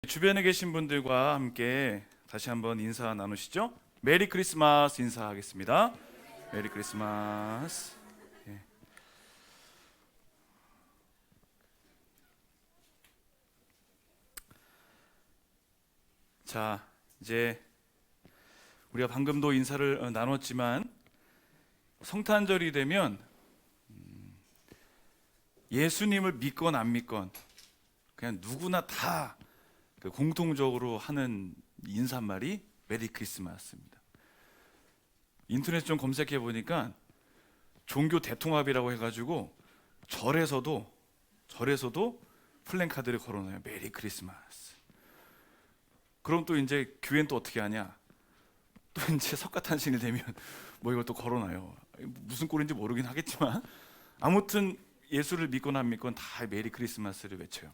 주변에 계신 분들과 함께 다시 한번 인사 나누시죠. 메리 크리스마스 인사하겠습니다. 메리 크리스마스. 예. 자, 이제 우리가 방금도 인사를 나눴지만 성탄절이 되면 예수님을 믿건 안 믿건 그냥 누구나 다 공통적으로 하는 인사말이 메리 크리스마스입니다. 인터넷 좀 검색해 보니까 종교 대통합이라고 해가지고 절에서도 플랜카드를 걸어놔요. 메리 크리스마스. 그럼 또 이제 교회는 또 어떻게 하냐? 또 이제 석가탄신일 되면 뭐 이걸 또 걸어놔요. 무슨 꼴인지 모르긴 하겠지만 아무튼 예수를 믿건 안 믿건 다 메리 크리스마스를 외쳐요.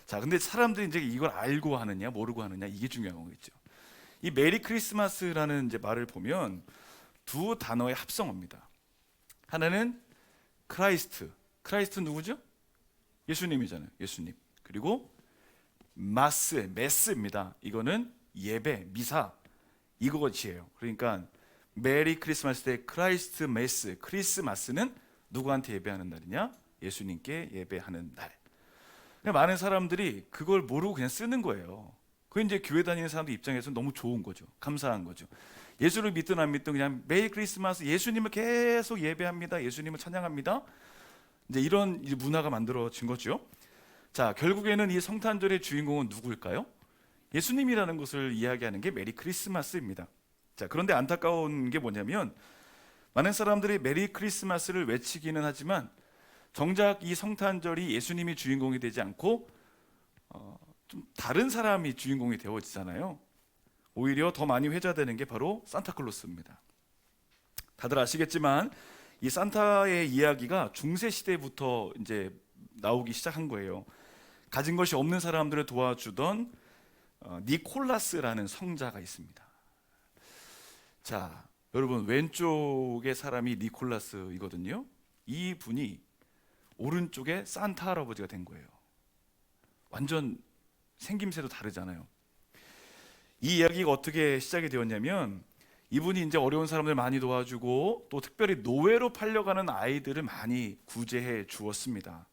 자, 근데 사람들이 이제 이걸 알고 하느냐 모르고 하느냐 이게 중요한 거겠죠. 이 메리 크리스마스라는 이제 말을 보면 두 단어의 합성어입니다. 하나는 크라이스트. 크라이스트 누구죠? 예수님이잖아요. 예수님. 그리고 메스입니다. 이거는 예배, 미사 이것이에요. 그러니까 메리 크리스마스 때 크라이스트 메스, 크리스마스는 누구한테 예배하는 날이냐? 예수님께 예배하는 날. 많은 사람들이 그걸 모르고 그냥 쓰는 거예요. 그 이제 교회 다니는 사람들 입장에서는 너무 좋은 거죠. 감사한 거죠. 예수를 믿든 안 믿든 그냥 메리 크리스마스 예수님을 계속 예배합니다. 예수님을 찬양합니다. 이제 이런 문화가 만들어진 거죠. 자, 결국에는 이 성탄절의 주인공은 누구일까요? 예수님이라는 것을 이야기하는 게 메리 크리스마스입니다. 자, 그런데 안타까운 게 뭐냐면 많은 사람들이 메리 크리스마스를 외치기는 하지만 정작 이 성탄절이 예수님이 주인공이 되지 않고 좀 다른 사람이 주인공이 되어지잖아요. 오히려 더 많이 회자되는 게 바로 산타클로스입니다. 다들 아시겠지만 이 산타의 이야기가 중세 시대부터 이제 나오기 시작한 거예요. 가진 것이 없는 사람들을 도와주던 니콜라스라는 성자가 있습니다. 자, 여러분 왼쪽의 사람이 니콜라스이거든요. 이 분이 오른쪽에 산타 할아버지가 된 거예요. 완전 생김새도 다르잖아요. 이 이야기가 어떻게 시작이 되었냐면 이분이 이제 어려운 사람들 많이 도와주고 또 특별히 노예로 팔려가는 아이들을 많이 구제해 주었습니다.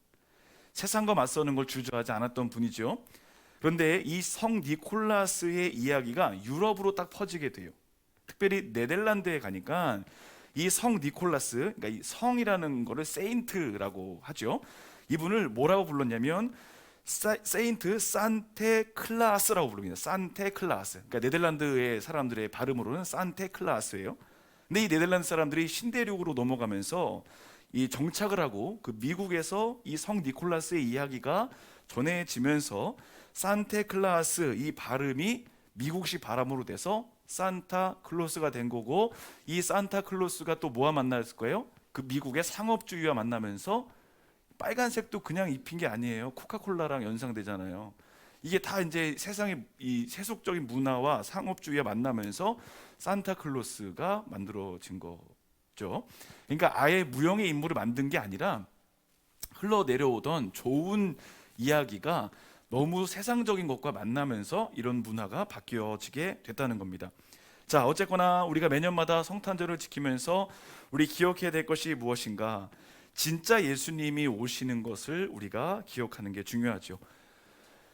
세상과 맞서는 걸 주저하지 않았던 분이죠. 그런데 이 성 니콜라스의 이야기가 유럽으로 딱 퍼지게 돼요. 특별히 네덜란드에 가니까 이 성 니콜라스, 그러니까 이 성이라는 거를 세인트라고 하죠. 이분을 뭐라고 불렀냐면 세인트 산테클라스라고 부릅니다. 산테클라스. 그러니까 네덜란드의 사람들의 발음으로는 산테클라스예요. 근데 이 네덜란드 사람들이 신대륙으로 넘어가면서 이 정착을 하고 그 미국에서 이 성 니콜라스의 이야기가 전해지면서 산테클라스 이 발음이 미국식 발음으로 돼서 산타클로스가 된 거고, 이 산타클로스가 또 뭐와 만났을 거예요? 그 미국의 상업주의와 만나면서 빨간색도 그냥 입힌 게 아니에요. 코카콜라랑 연상되잖아요. 이게 다 이제 세상의 이 세속적인 문화와 상업주의와 만나면서 산타클로스가 만들어진 거죠. 그러니까 아예 무형의 인물을 만든 게 아니라 흘러내려오던 좋은 이야기가 너무 세상적인 것과 만나면서 이런 문화가 바뀌어지게 됐다는 겁니다. 자, 어쨌거나 우리가 매년마다 성탄절을 지키면서 우리 기억해야 될 것이 무엇인가? 진짜 예수님이 오시는 것을 우리가 기억하는 게 중요하죠.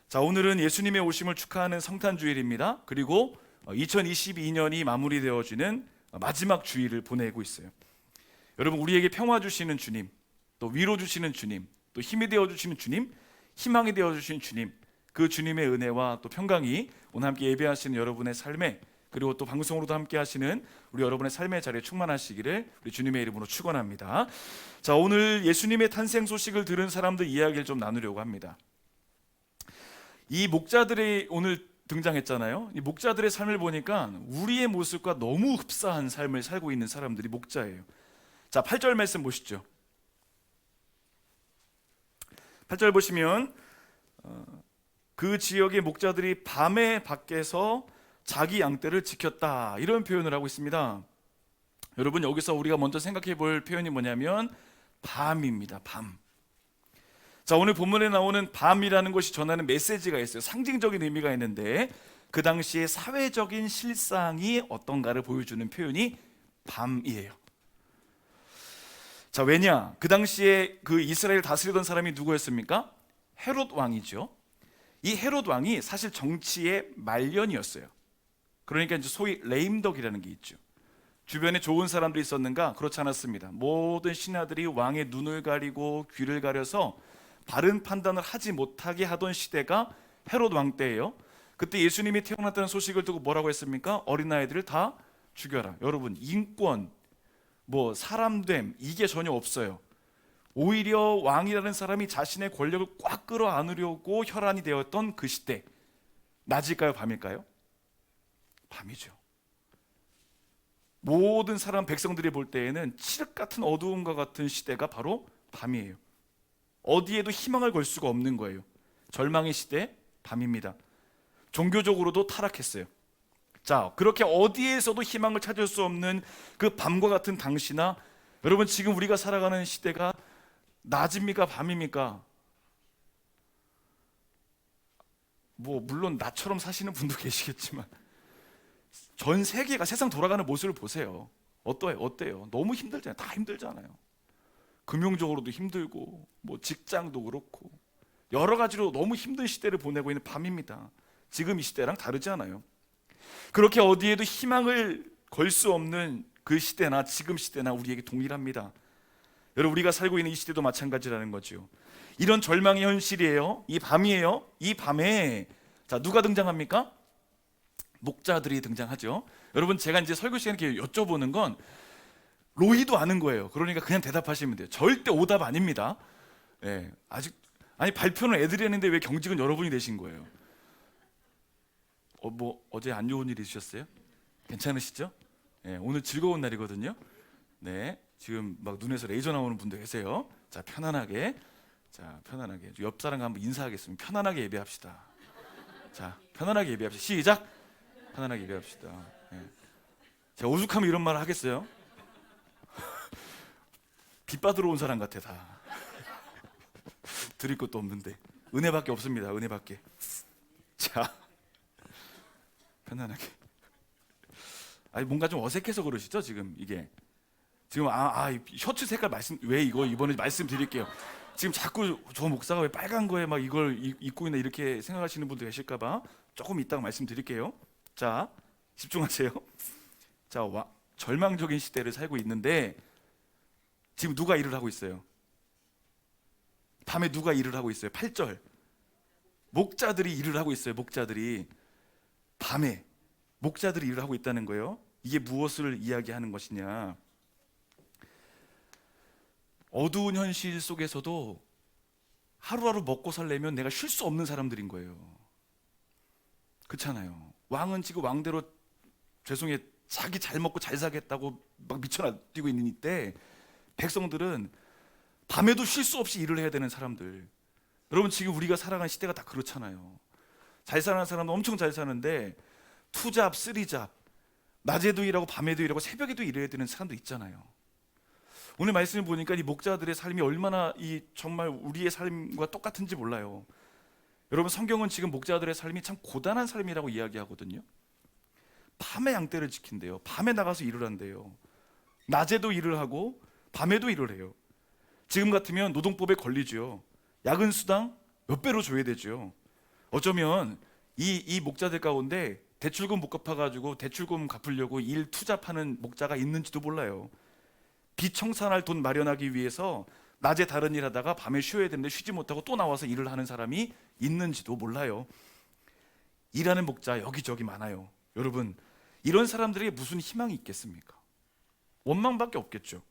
자, 오늘은 예수님의 오심을 축하하는 성탄주일입니다. 그리고 2022년이 마무리되어지는 마지막 주일을 보내고 있어요. 여러분, 우리에게 평화 주시는 주님, 또 위로 주시는 주님, 또 힘이 되어 주시는 주님, 희망이 되어주신 주님, 그 주님의 은혜와 또 평강이 오늘 함께 예배하시는 여러분의 삶에, 그리고 또 방송으로도 함께 하시는 우리 여러분의 삶의 자리에 충만하시기를 우리 주님의 이름으로 축원합니다. 자, 오늘 예수님의 탄생 소식을 들은 사람들 이야기를 좀 나누려고 합니다. 이 목자들이 오늘 등장했잖아요. 이 목자들의 삶을 보니까 우리의 모습과 너무 흡사한 삶을 살고 있는 사람들이 목자예요. 자, 8절 말씀 보시죠. 8절 보시면 그 지역의 목자들이 밤에 밖에서 자기 양떼를 지켰다, 이런 표현을 하고 있습니다. 여러분, 여기서 우리가 먼저 생각해 볼 표현이 뭐냐면 밤입니다. 밤. 자, 오늘 본문에 나오는 밤이라는 것이 전하는 메시지가 있어요. 상징적인 의미가 있는데 그 당시의 사회적인 실상이 어떤가를 보여주는 표현이 밤이에요. 자, 왜냐? 그 당시에 그 이스라엘 다스리던 사람이 누구였습니까? 헤롯 왕이죠. 이 헤롯 왕이 사실 정치의 말년이었어요. 그러니까 이제 소위 레임덕이라는 게 있죠. 주변에 좋은 사람들이 있었는가? 그렇지 않았습니다. 모든 신하들이 왕의 눈을 가리고 귀를 가려서 바른 판단을 하지 못하게 하던 시대가 헤롯 왕 때예요. 그때 예수님이 태어났다는 소식을 듣고 뭐라고 했습니까? 어린아이들을 다 죽여라. 여러분, 인권, 뭐 사람됨, 이게 전혀 없어요. 오히려 왕이라는 사람이 자신의 권력을 꽉 끌어안으려고 혈안이 되었던 그 시대, 낮일까요, 밤일까요? 밤이죠. 모든 사람 백성들이 볼 때에는 칠흑 같은 어두움과 같은 시대가 바로 밤이에요. 어디에도 희망을 걸 수가 없는 거예요. 절망의 시대, 밤입니다. 종교적으로도 타락했어요. 자, 그렇게 어디에서도 희망을 찾을 수 없는 그 밤과 같은 당시나, 여러분 지금 우리가 살아가는 시대가 낮입니까, 밤입니까? 뭐 물론 나처럼 사시는 분도 계시겠지만 전 세계가 세상 돌아가는 모습을 보세요. 어때요? 너무 힘들잖아요. 다 힘들잖아요. 금융적으로도 힘들고 뭐 직장도 그렇고 여러 가지로 너무 힘든 시대를 보내고 있는 밤입니다. 지금 이 시대랑 다르지 않아요. 그렇게 어디에도 희망을 걸 수 없는 그 시대나 지금 시대나 우리에게 동일합니다. 여러분, 우리가 살고 있는 이 시대도 마찬가지라는 거죠. 이런 절망의 현실이에요. 이 밤이에요. 이 밤에 자, 누가 등장합니까? 목자들이 등장하죠. 여러분, 제가 이제 설교 시간에 이렇게 여쭤보는 건 로이도 아는 거예요. 그러니까 그냥 대답하시면 돼요. 절대 오답 아닙니다. 예, 아니 발표는 애들이 했는데 왜 경직은 여러분이 되신 거예요? 뭐 어제 안 좋은 일 있으셨어요? 괜찮으시죠? 예, 오늘 즐거운 날이거든요. 네, 지금 막 눈에서 레이저 나오는 분들 계세요. 자, 편안하게 옆 사람과 한번 인사하겠습니다. 편안하게 예배합시다. 자, 편안하게 예배합시다. 시작. 편안하게 예배합시다. 예. 제가 오죽하면 이런 말을 하겠어요? 빚 받으러 온 사람 같아 다. 드릴 것도 없는데 은혜밖에 없습니다. 은혜밖에. 자, 편안하게. 아니 뭔가 좀 어색해서 그러시죠 지금 이게. 지금 셔츠 색깔 왜 이거 이번에 말씀드릴게요. 지금 자꾸 저 목사가 왜 빨간 거에 막 이걸 입고 있나 이렇게 생각하시는 분들 계실까봐 조금 이따가 말씀드릴게요. 자, 집중하세요. 자, 절망적인 시대를 살고 있는데 지금 누가 일을 하고 있어요? 밤에 누가 일을 하고 있어요? 8절. 목자들이 일을 하고 있어요. 목자들이 밤에 목자들이 일을 하고 있다는 거예요. 이게 무엇을 이야기하는 것이냐? 어두운 현실 속에서도 하루하루 먹고 살려면 내가 쉴 수 없는 사람들인 거예요. 그렇잖아요. 왕은 지금 왕대로 죄송해 자기 잘 먹고 잘 살겠다고 막 미쳐 뛰고 있는 이때 백성들은 밤에도 쉴 수 없이 일을 해야 되는 사람들. 여러분, 지금 우리가 살아가는 시대가 다 그렇잖아요. 잘 사는 사람도 엄청 잘 사는데 투잡, 쓰리잡, 낮에도 일하고 밤에도 일하고 새벽에도 일해야 되는 사람도 있잖아요. 오늘 말씀을 보니까 이 목자들의 삶이 얼마나 정말 우리의 삶과 똑같은지 몰라요. 여러분, 성경은 지금 목자들의 삶이 참 고단한 삶이라고 이야기하거든요. 밤에 양떼를 지킨대요. 밤에 나가서 일을 한대요. 낮에도 일을 하고 밤에도 일을 해요. 지금 같으면 노동법에 걸리죠. 야근 수당 몇 배로 줘야 되죠. 어쩌면 이 목자들 가운데 대출금 못 갚아가지고 대출금 갚으려고 일 투잡하는 목자가 있는지도 몰라요. 빚 청산할 돈 마련하기 위해서 낮에 다른 일 하다가 밤에 쉬어야 되는데 쉬지 못하고 또 나와서 일을 하는 사람이 있는지도 몰라요. 일하는 목자 여기저기 많아요. 여러분, 이런 사람들에게 무슨 희망이 있겠습니까? 원망밖에 없겠죠.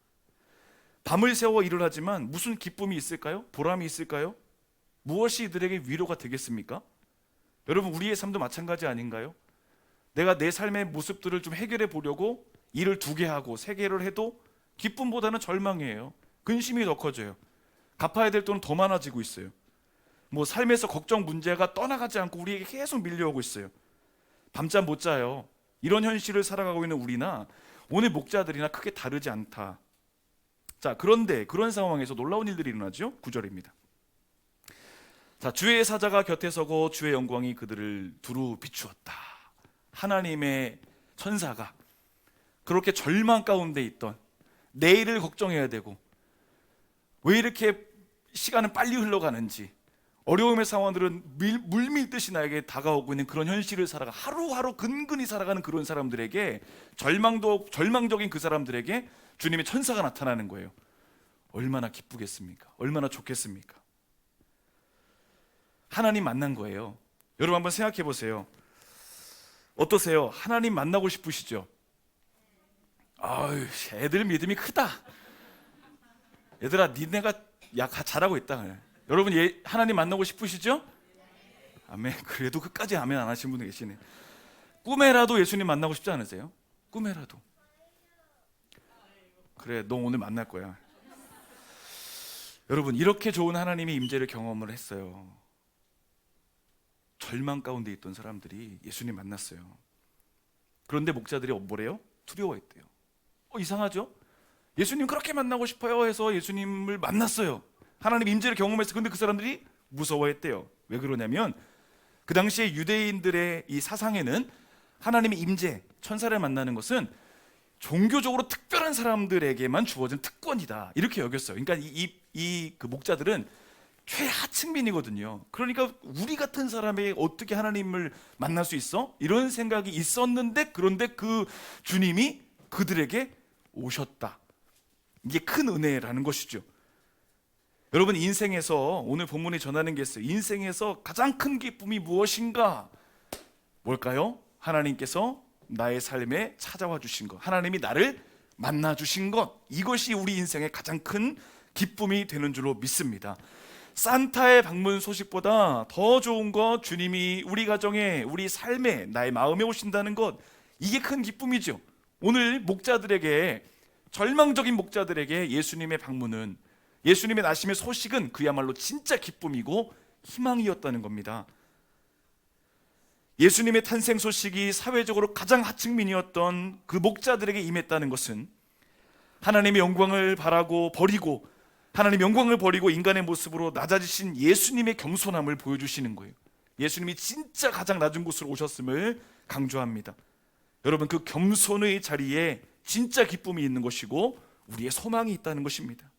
밤을 새워 일을 하지만 무슨 기쁨이 있을까요? 보람이 있을까요? 무엇이 이들에게 위로가 되겠습니까? 여러분, 우리의 삶도 마찬가지 아닌가요? 내가 내 삶의 모습들을 좀 해결해 보려고 일을 2개 하고 3개를 해도 기쁨보다는 절망이에요. 근심이 더 커져요. 갚아야 될 돈은 더 많아지고 있어요. 뭐 삶에서 걱정 문제가 떠나가지 않고 우리에게 계속 밀려오고 있어요. 밤잠 못 자요. 이런 현실을 살아가고 있는 우리나 오늘 목자들이나 크게 다르지 않다. 자, 그런데 그런 상황에서 놀라운 일들이 일어나죠. 9절입니다. 자, 주의 사자가 곁에 서고 주의 영광이 그들을 두루 비추었다. 하나님의 천사가 그렇게 절망 가운데 있던, 내일을 걱정해야 되고 왜 이렇게 시간은 빨리 흘러가는지, 어려움의 상황들은 물밀듯이 나에게 다가오고 있는 그런 현실을 살아가 하루하루 근근히 살아가는 그런 사람들에게, 절망적인 그 사람들에게 주님의 천사가 나타나는 거예요. 얼마나 기쁘겠습니까? 얼마나 좋겠습니까? 하나님 만난 거예요. 여러분 한번 생각해 보세요. 어떠세요? 하나님 만나고 싶으시죠? 아유, 애들 믿음이 크다. 얘들아, 니네가 잘하고 있다. 여러분 하나님 만나고 싶으시죠? 아멘. 그래도 끝까지 아멘 안 하신 분들 계시네. 꿈에라도 예수님 만나고 싶지 않으세요? 꿈에라도. 그래, 너 오늘 만날 거야. 여러분, 이렇게 좋은 하나님의 임재를 경험을 했어요. 절망 가운데 있던 사람들이 예수님 만났어요. 그런데 목자들이 뭐래요? 두려워했대요. 이상하죠? 예수님 그렇게 만나고 싶어요 해서 예수님을 만났어요. 하나님 임재를 경험했어요. 근데 그 사람들이 무서워했대요. 왜 그러냐면 그 당시에 유대인들의 이 사상에는 하나님의 임재, 천사를 만나는 것은 종교적으로 특별한 사람들에게만 주어진 특권이다, 이렇게 여겼어요. 그러니까 그 목자들은 최하층민이거든요. 그러니까 우리 같은 사람이 어떻게 하나님을 만날 수 있어? 이런 생각이 있었는데, 그런데 그 주님이 그들에게 오셨다. 이게 큰 은혜라는 것이죠. 여러분, 인생에서 오늘 본문이 전하는 게 있어요. 인생에서 가장 큰 기쁨이 무엇인가? 뭘까요? 하나님께서 나의 삶에 찾아와 주신 것, 하나님이 나를 만나 주신 것, 이것이 우리 인생의 가장 큰 기쁨이 되는 줄로 믿습니다. 산타의 방문 소식보다 더 좋은 것, 주님이 우리 가정에, 우리 삶에, 나의 마음에 오신다는 것, 이게 큰 기쁨이죠. 오늘 목자들에게, 절망적인 목자들에게 예수님의 방문은, 예수님의 나심의 소식은 그야말로 진짜 기쁨이고 희망이었다는 겁니다. 예수님의 탄생 소식이 사회적으로 가장 하층민이었던 그 목자들에게 임했다는 것은 하나님의 영광을 바라고 버리고, 하나님의 영광을 버리고 인간의 모습으로 낮아지신 예수님의 겸손함을 보여주시는 거예요. 예수님이 진짜 가장 낮은 곳으로 오셨음을 강조합니다. 여러분, 그 겸손의 자리에 진짜 기쁨이 있는 것이고 우리의 소망이 있다는 것입니다.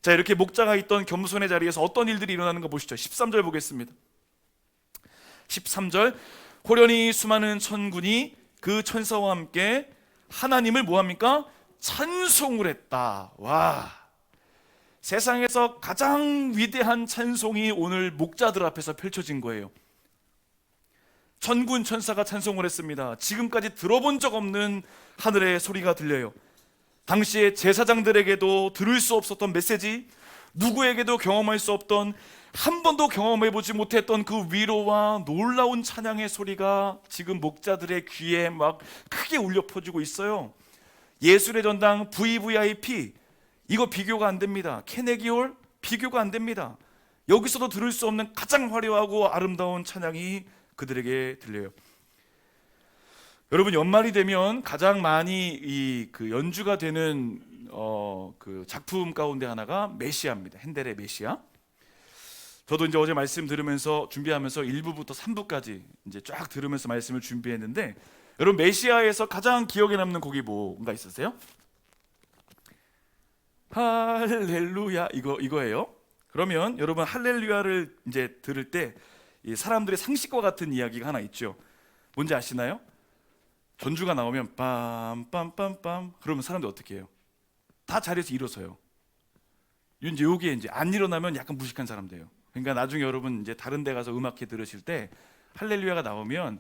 자, 이렇게 목자가 있던 겸손의 자리에서 어떤 일들이 일어나는 거 보시죠. 13절 보겠습니다. 13절, 호련히 수많은 천군이 그 천사와 함께 하나님을 뭐합니까? 찬송을 했다. 와, 세상에서 가장 위대한 찬송이 오늘 목자들 앞에서 펼쳐진 거예요. 천군 천사가 찬송을 했습니다. 지금까지 들어본 적 없는 하늘의 소리가 들려요. 당시에 제사장들에게도 들을 수 없었던 메시지, 누구에게도 경험할 수 없던, 한 번도 경험해보지 못했던 그 위로와 놀라운 찬양의 소리가 지금 목자들의 귀에 막 크게 울려 퍼지고 있어요. 예술의 전당 VVIP, 이거 비교가 안 됩니다. 케네기홀 비교가 안 됩니다. 여기서도 들을 수 없는 가장 화려하고 아름다운 찬양이 그들에게 들려요. 여러분, 연말이 되면 가장 많이 그 연주가 되는 그 작품 가운데 하나가 메시아입니다. 핸델의 메시아. 저도 이제 어제 말씀 들으면서 준비하면서 1부부터 3부까지 이제 쫙 들으면서 말씀을 준비했는데, 여러분, 메시아에서 가장 기억에 남는 곡이 뭔가 있으세요? 할렐루야, 이거예요. 그러면 여러분, 할렐루야를 이제 들을 때 이 사람들의 상식과 같은 이야기가 하나 있죠. 뭔지 아시나요? 전주가 나오면 빰빰빰빰, 그러면 사람들 어떻게 해요? 다 자리에서 일어서요. 이제 요게 이제 안 일어나면 약간 무식한 사람들이에요. 그러니까 나중에 여러분 이제 다른 데 가서 음악회 들으실 때 할렐루야가 나오면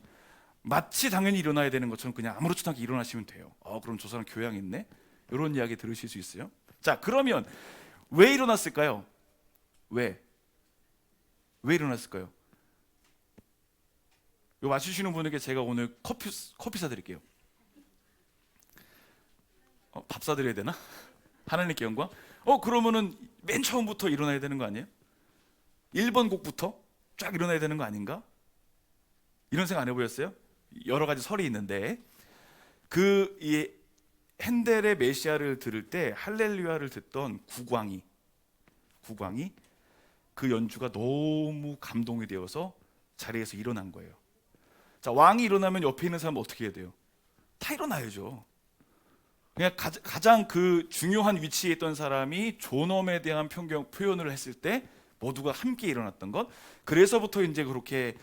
마치 당연히 일어나야 되는 것처럼 그냥 아무렇지도 않게 일어나시면 돼요. 그럼 저 사람 교양 있네? 이런 이야기 들으실 수 있어요. 자, 그러면 왜 일어났을까요? 왜 일어났을까요? 이거 맞추시는 분에게 제가 오늘 커피 사드릴게요. 밥 사드려야 되나? 하나님께 영광? 그러면은 맨 처음부터 일어나야 되는 거 아니에요? 1번 곡부터 쫙 일어나야 되는 거 아닌가? 이런 생각 안 해보셨어요? 여러 가지 설이 있는데, 이 핸델의 메시아를 들을 때 할렐루야를 듣던 국왕이 그 연주가 너무 감동이 되어서 자리에서 일어난 거예요. 자, 왕이 일어나면 옆에 있는 사람은 어떻게 해야 돼요? 다 일어나야죠. 그냥 가장 그 중요한 위치에 있던 사람이 존엄에 대한 표현을 했을 때 모두가 함께 일어났던 것. 그래서부터 이제 그렇게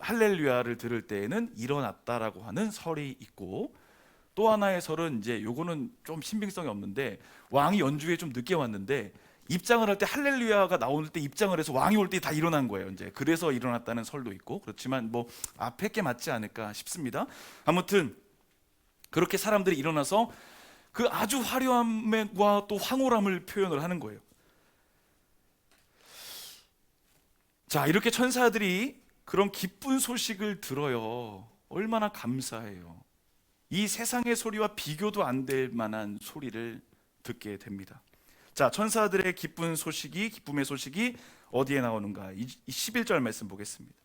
할렐루야를 들을 때에는 일어났다라고 하는 설이 있고, 또 하나의 설은 이제 요거는 좀 신빙성이 없는데, 왕이 연주에 좀 늦게 왔는데 입장을 할 때 할렐루야가 나올 때 입장을 해서 왕이 올 때 다 일어난 거예요. 이제 그래서 일어났다는 설도 있고, 그렇지만 뭐 앞에 게 맞지 않을까 싶습니다. 아무튼 그렇게 사람들이 일어나서 그 아주 화려함과 또 황홀함을 표현을 하는 거예요. 자, 이렇게 천사들이 그런 기쁜 소식을 들어요. 얼마나 감사해요. 이 세상의 소리와 비교도 안 될 만한 소리를 듣게 됩니다. 자, 천사들의 기쁜 소식이, 기쁨의 소식이 어디에 나오는가? 이 11절 말씀 보겠습니다.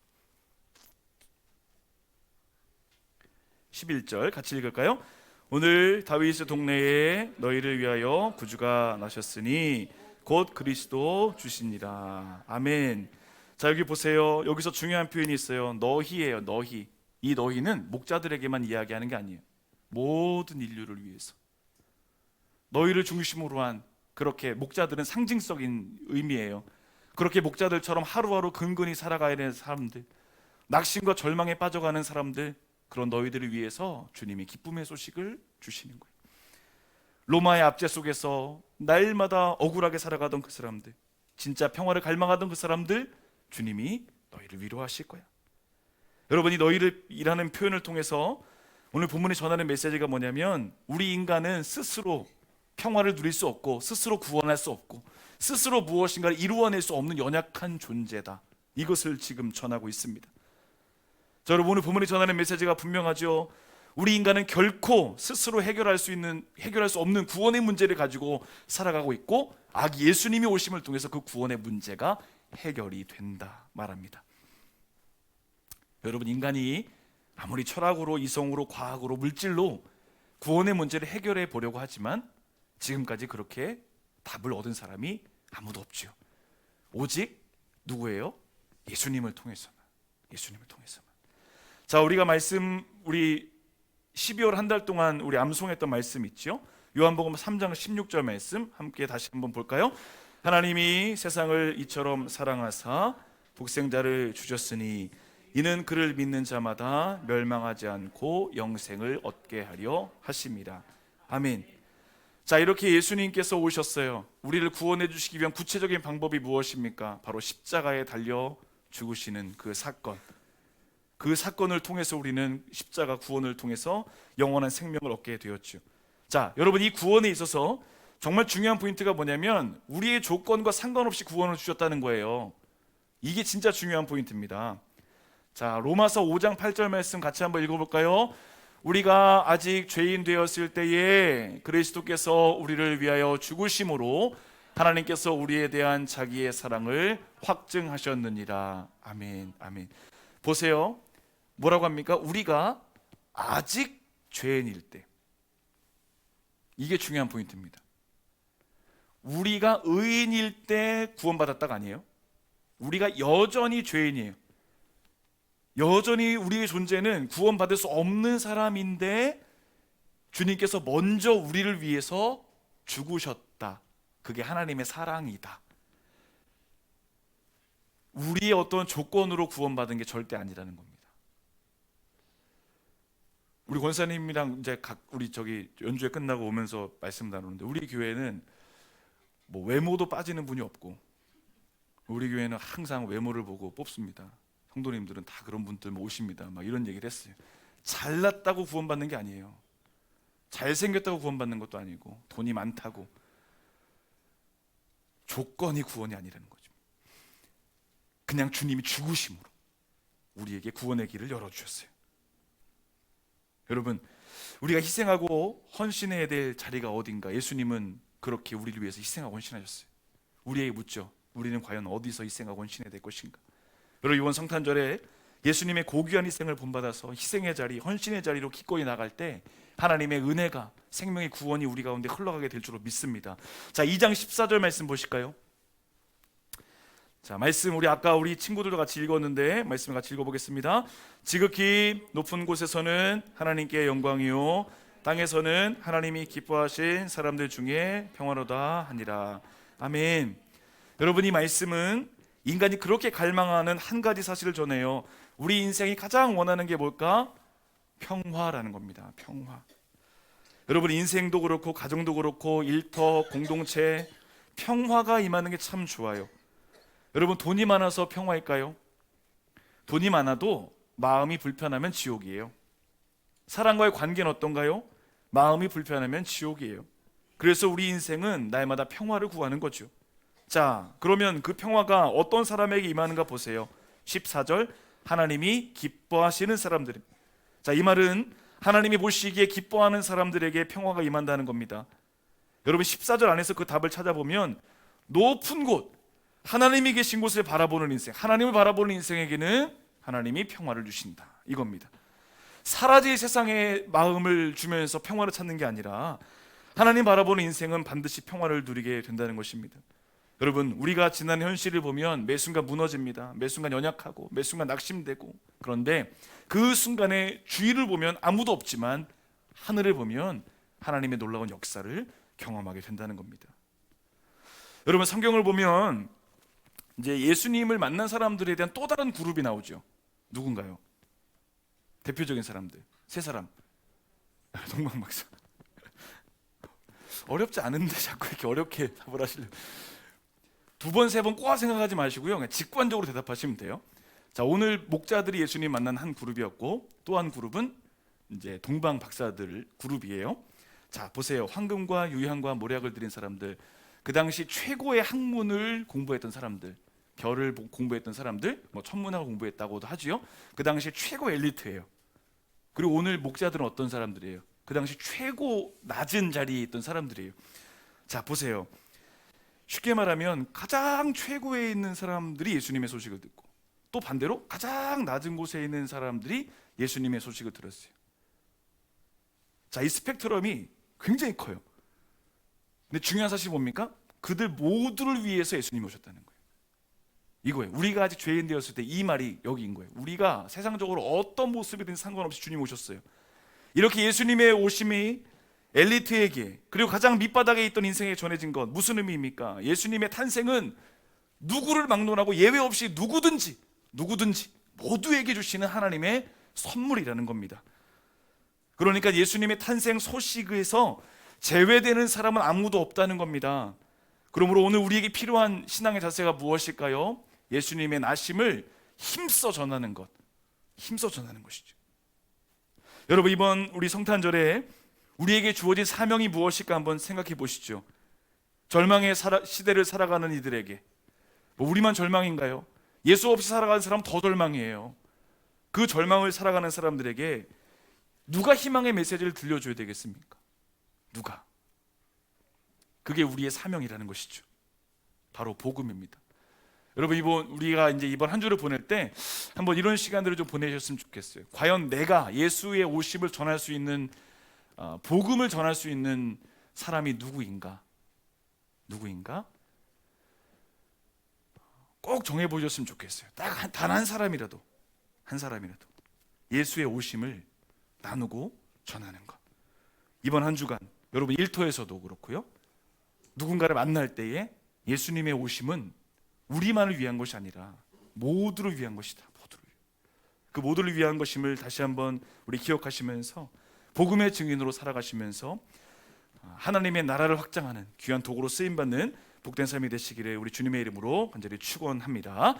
11절 같이 읽을까요? 오늘 다윗의 동네에 너희를 위하여 구주가 나셨으니 곧 그리스도 주시니라. 아멘. 자, 여기 보세요. 여기서 중요한 표현이 있어요. 너희예요. 너희. 이 너희는 목자들에게만 이야기하는 게 아니에요. 모든 인류를 위해서. 너희를 중심으로 한, 그렇게 목자들은 상징적인 의미예요. 그렇게 목자들처럼 하루하루 근근히 살아가야 되는 사람들, 낙심과 절망에 빠져가는 사람들, 그런 너희들을 위해서 주님이 기쁨의 소식을 주시는 거예요. 로마의 압제 속에서 날마다 억울하게 살아가던 그 사람들, 진짜 평화를 갈망하던 그 사람들, 주님이 너희를 위로하실 거야. 여러분, 이 너희를 이라는 표현을 통해서 오늘 본문이 전하는 메시지가 뭐냐면, 우리 인간은 스스로 평화를 누릴 수 없고, 스스로 구원할 수 없고, 스스로 무엇인가를 이루어낼 수 없는 연약한 존재다. 이것을 지금 전하고 있습니다. 자, 여러분, 오늘 본문이 전하는 메시지가 분명하죠. 우리 인간은 결코 스스로 해결할 수 없는 구원의 문제를 가지고 살아가고 있고, 예수님이 오심을 통해서 그 구원의 문제가 해결이 된다 말합니다. 여러분, 인간이 아무리 철학으로, 이성으로, 과학으로, 물질로 구원의 문제를 해결해 보려고 하지만 지금까지 그렇게 답을 얻은 사람이 아무도 없죠. 오직 누구예요? 예수님을 통해서만. 예수님을 통해서만. 자, 우리 12월 한 달 동안 우리 암송했던 말씀 있죠? 요한복음 3장 16절 말씀 함께 다시 한번 볼까요? 하나님이 세상을 이처럼 사랑하사 독생자를 주셨으니 이는 그를 믿는 자마다 멸망하지 않고 영생을 얻게 하려 하심이라. 아멘. 자, 이렇게 예수님께서 오셨어요. 우리를 구원해 주시기 위한 구체적인 방법이 무엇입니까? 바로 십자가에 달려 죽으시는 그 사건. 그 사건을 통해서 우리는 십자가 구원을 통해서 영원한 생명을 얻게 되었죠. 자, 여러분, 이 구원에 있어서 정말 중요한 포인트가 뭐냐면 우리의 조건과 상관없이 구원을 주셨다는 거예요. 이게 진짜 중요한 포인트입니다. 자, 로마서 5장 8절 말씀 같이 한번 읽어볼까요? 우리가 아직 죄인 되었을 때에 그리스도께서 우리를 위하여 죽으심으로 하나님께서 우리에 대한 자기의 사랑을 확증하셨느니라. 아멘, 아멘. 보세요. 뭐라고 합니까? 우리가 아직 죄인일 때. 이게 중요한 포인트입니다. 우리가 의인일 때 구원받았다가 아니에요. 우리가 여전히 죄인이에요. 여전히 우리의 존재는 구원받을 수 없는 사람인데 주님께서 먼저 우리를 위해서 죽으셨다. 그게 하나님의 사랑이다. 우리의 어떤 조건으로 구원받은 게 절대 아니라는 겁니다. 우리 권사님이랑 이제 우리 연주회 끝나고 오면서 말씀 나누는데, 우리 교회는 뭐 외모도 빠지는 분이 없고, 우리 교회는 항상 외모를 보고 뽑습니다. 성도님들은 다 그런 분들 오십니다. 막 이런 얘기를 했어요. 잘났다고 구원받는 게 아니에요. 잘생겼다고 구원받는 것도 아니고, 돈이 많다고. 조건이 구원이 아니라는 거죠. 그냥 주님이 죽으심으로 우리에게 구원의 길을 열어주셨어요. 여러분, 우리가 희생하고 헌신해야 될 자리가 어딘가? 예수님은 그렇게 우리를 위해서 희생하고 헌신하셨어요. 우리에게 묻죠. 우리는 과연 어디서 희생하고 헌신해야 될 것인가? 여러분, 이번 성탄절에 예수님의 고귀한 희생을 본받아서 희생의 자리, 헌신의 자리로 기꺼이 나갈 때 하나님의 은혜가, 생명의 구원이 우리 가운데 흘러가게 될 줄로 믿습니다. 자, 2장 14절 말씀 보실까요? 자, 말씀 우리 친구들도 같이 읽었는데 말씀을 같이 읽어보겠습니다. 지극히 높은 곳에서는 하나님께 영광이요 땅에서는 하나님이 기뻐하신 사람들 중에 평화로다 하니라. 아멘. 여러분, 이 말씀은 인간이 그렇게 갈망하는 한 가지 사실을 전해요. 우리 인생이 가장 원하는 게 뭘까? 평화라는 겁니다. 평화. 여러분, 인생도 그렇고 가정도 그렇고 일터, 공동체, 평화가 임하는 게 참 좋아요. 여러분, 돈이 많아서 평화일까요? 돈이 많아도 마음이 불편하면 지옥이에요. 사람과의 관계는 어떤가요? 마음이 불편하면 지옥이에요. 그래서 우리 인생은 날마다 평화를 구하는 거죠. 자, 그러면 그 평화가 어떤 사람에게 임하는가 보세요. 14절, 하나님이 기뻐하시는 사람들. 자, 이 말은 하나님이 보시기에 기뻐하는 사람들에게 평화가 임한다는 겁니다. 여러분, 14절 안에서 그 답을 찾아보면 높은 곳, 하나님이 계신 곳을 바라보는 인생, 하나님을 바라보는 인생에게는 하나님이 평화를 주신다, 이겁니다. 사라질 세상에 마음을 주면서 평화를 찾는 게 아니라 하나님 바라보는 인생은 반드시 평화를 누리게 된다는 것입니다. 여러분, 우리가 지난 현실을 보면 매 순간 무너집니다. 매 순간 연약하고 매 순간 낙심되고, 그런데 그 순간에 주위를 보면 아무도 없지만 하늘을 보면 하나님의 놀라운 역사를 경험하게 된다는 겁니다. 여러분, 성경을 보면 이제 예수님을 만난 사람들에 대한 또 다른 그룹이 나오죠. 누군가요? 대표적인 사람들 세 사람. 동방 박사. 어렵지 않은데 자꾸 이렇게 어렵게 답을 하시려고. 두 번, 세 번 꼬아 생각하지 마시고요, 그냥 직관적으로 대답하시면 돼요. 자, 오늘 목자들이 예수님 만난 한 그룹이었고 또 한 그룹은 이제 동방 박사들 그룹이에요. 자, 보세요. 황금과 유향과 모략을 드린 사람들, 그 당시 최고의 학문을 공부했던 사람들, 별을 공부했던 사람들, 뭐 천문학을 공부했다고도 하지요. 그 당시 최고 엘리트예요. 그리고 오늘 목자들은 어떤 사람들이에요? 그 당시 최고 낮은 자리에 있던 사람들이에요. 자, 보세요. 쉽게 말하면 가장 최고에 있는 사람들이 예수님의 소식을 듣고, 또 반대로 가장 낮은 곳에 있는 사람들이 예수님의 소식을 들었어요. 자, 이 스펙트럼이 굉장히 커요. 근데 중요한 사실이 뭡니까? 그들 모두를 위해서 예수님이 오셨다는 거예요. 이거예요. 우리가 아직 죄인 되었을 때 이 말이 여기인 거예요. 우리가 세상적으로 어떤 모습이든 상관없이 주님 오셨어요. 이렇게 예수님의 오심이 엘리트에게, 그리고 가장 밑바닥에 있던 인생에 전해진 것, 무슨 의미입니까? 예수님의 탄생은 누구를 막론하고 예외 없이 누구든지 모두에게 주시는 하나님의 선물이라는 겁니다. 그러니까 예수님의 탄생 소식에서 제외되는 사람은 아무도 없다는 겁니다. 그러므로 오늘 우리에게 필요한 신앙의 자세가 무엇일까요? 예수님의 나심을 힘써 전하는 것, 힘써 전하는 것이죠. 여러분, 이번 우리 성탄절에 우리에게 주어진 사명이 무엇일까 한번 생각해 보시죠. 절망의 시대를 살아가는 이들에게, 뭐 우리만 절망인가요? 예수 없이 살아가는 사람 더 절망이에요. 그 절망을 살아가는 사람들에게 누가 희망의 메시지를 들려줘야 되겠습니까? 누가? 그게 우리의 사명이라는 것이죠. 바로 복음입니다. 여러분, 우리가 이번 한 주를 보낼 때 한번 이런 시간들을 좀 보내셨으면 좋겠어요. 과연 내가 예수의 오심을 전할 수 있는, 복음을 전할 수 있는 사람이 누구인가? 꼭 정해보셨으면 좋겠어요. 딱 단 한 사람이라도 예수의 오심을 나누고 전하는 것. 이번 한 주간 여러분 일터에서도 그렇고요, 누군가를 만날 때에 예수님의 오심은 우리만을 위한 것이 아니라 모두를 위한 것이다. 그 모두를 위한 것임을 다시 한번 우리 기억하시면서 복음의 증인으로 살아가시면서 하나님의 나라를 확장하는 귀한 도구로 쓰임받는 복된 삶이 되시기를 우리 주님의 이름으로 간절히 축원합니다.